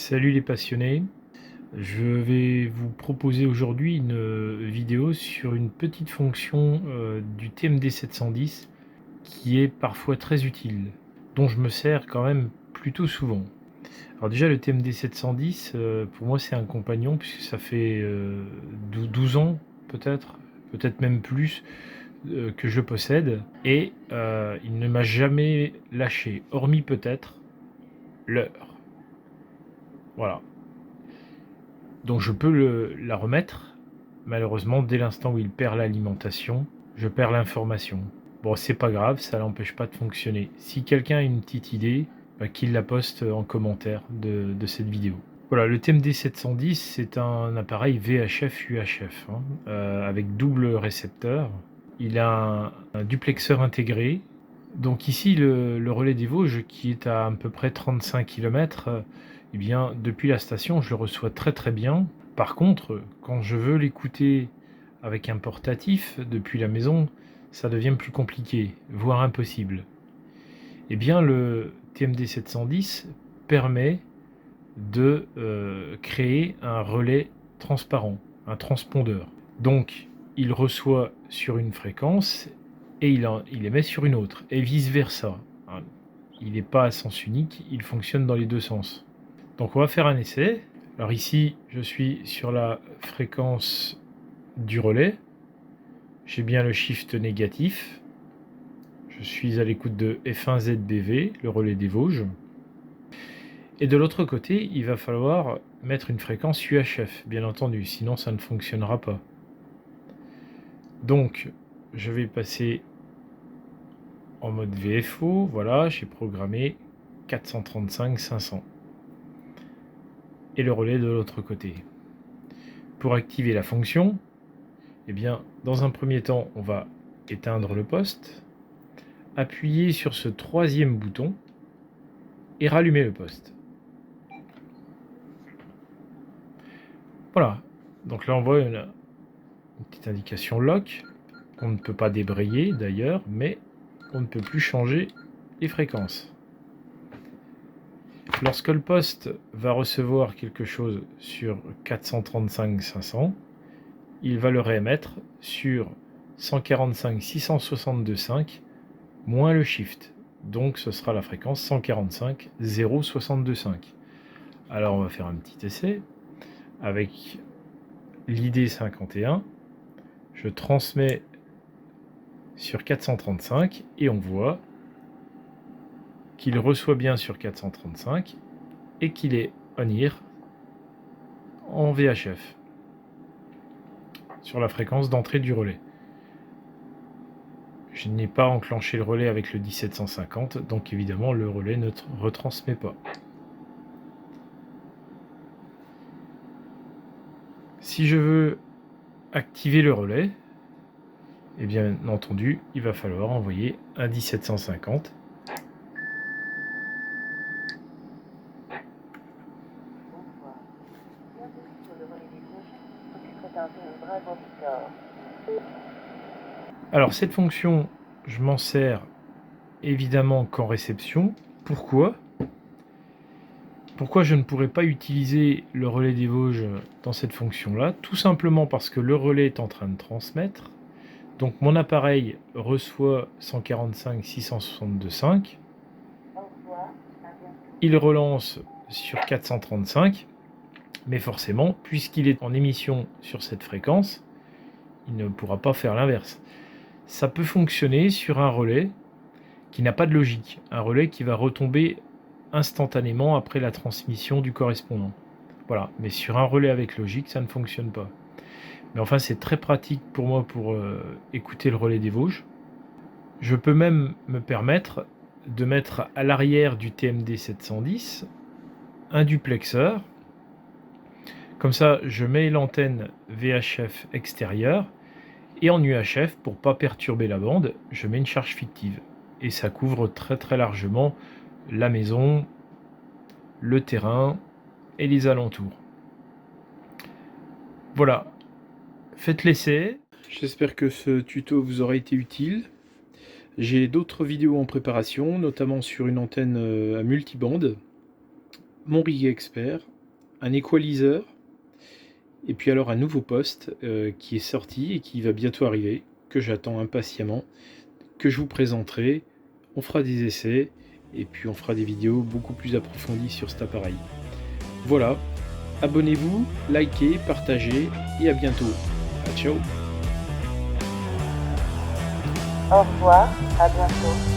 Salut les passionnés, je vais vous proposer aujourd'hui une vidéo sur une petite fonction du TMD 710 qui est parfois très utile, dont je me sers quand même plutôt souvent. Alors déjà le TMD 710 pour moi c'est un compagnon puisque ça fait 12 ans peut-être même plus que je possède et il ne m'a jamais lâché, hormis peut-être l'heure. Voilà. Donc je peux la remettre. Malheureusement, dès l'instant où il perd l'alimentation, je perds l'information. Bon, c'est pas grave, ça l'empêche pas de fonctionner. Si quelqu'un a une petite idée, qu'il la poste en commentaire de cette vidéo. Voilà, le TMD 710, c'est un appareil VHF-UHF avec double récepteur. Il a un duplexeur intégré. Donc ici, le relais des Vosges, qui est à peu près 35 km, eh bien, depuis la station, je le reçois très très bien. Par contre, quand je veux l'écouter avec un portatif depuis la maison, ça devient plus compliqué, voire impossible. Eh bien, le TMD 710 permet de créer un relais transparent, un transpondeur. Donc, il reçoit sur une fréquence et il émet sur une autre, et vice-versa. Il n'est pas à sens unique, il fonctionne dans les deux sens. Donc on va faire un essai. Alors ici, je suis sur la fréquence du relais. J'ai bien le shift négatif. Je suis à l'écoute de F1ZBV, le relais des Vosges. Et de l'autre côté, il va falloir mettre une fréquence UHF, bien entendu, sinon ça ne fonctionnera pas. Donc, je vais passer en mode VFO. Voilà, j'ai programmé 435-500. Et le relais de l'autre côté. Pour activer la fonction, eh bien, dans un premier temps, on va éteindre le poste, appuyer sur ce troisième bouton et rallumer le poste. Voilà, donc là on voit une petite indication lock. On ne peut pas débrayer d'ailleurs, mais on ne peut plus changer les fréquences. Lorsque le poste va recevoir quelque chose sur 435-500, il va le réémettre sur 145-662.5 moins le shift. Donc ce sera la fréquence 145-062.5. Alors on va faire un petit essai avec l'ID 51. Je transmets sur 435 et on voit qu'il reçoit bien sur 435 et qu'il est on-ear en VHF sur la fréquence d'entrée du relais. Je n'ai pas enclenché le relais avec le 1750, donc évidemment le relais ne retransmet pas. Si je veux activer le relais, et bien entendu, il va falloir envoyer un 1750. Alors cette fonction, je m'en sers évidemment qu'en réception. Pourquoi je ne pourrais pas utiliser le relais des Vosges dans cette fonction-là? Tout simplement parce que le relais est en train de transmettre. Donc mon appareil reçoit 145-662.5. Il relance sur 435. Mais forcément, puisqu'il est en émission sur cette fréquence, il ne pourra pas faire l'inverse. Ça peut fonctionner sur un relais qui n'a pas de logique, un relais qui va retomber instantanément après la transmission du correspondant. Voilà, mais sur un relais avec logique, ça ne fonctionne pas. Mais enfin, c'est très pratique pour moi pour écouter le relais des Vosges. Je peux même me permettre de mettre à l'arrière du TMD 710 un duplexeur. Comme ça, je mets l'antenne VHF extérieure et en UHF, pour ne pas perturber la bande, je mets une charge fictive. Et ça couvre très très largement la maison, le terrain et les alentours. Voilà, faites l'essai. J'espère que ce tuto vous aura été utile. J'ai d'autres vidéos en préparation, notamment sur une antenne à multibande, mon rig expert, un equalizer, et puis alors un nouveau poste qui est sorti et qui va bientôt arriver, que j'attends impatiemment, que je vous présenterai. On fera des essais et puis on fera des vidéos beaucoup plus approfondies sur cet appareil. Voilà, abonnez-vous, likez, partagez et à bientôt. Ciao. Au revoir, à bientôt.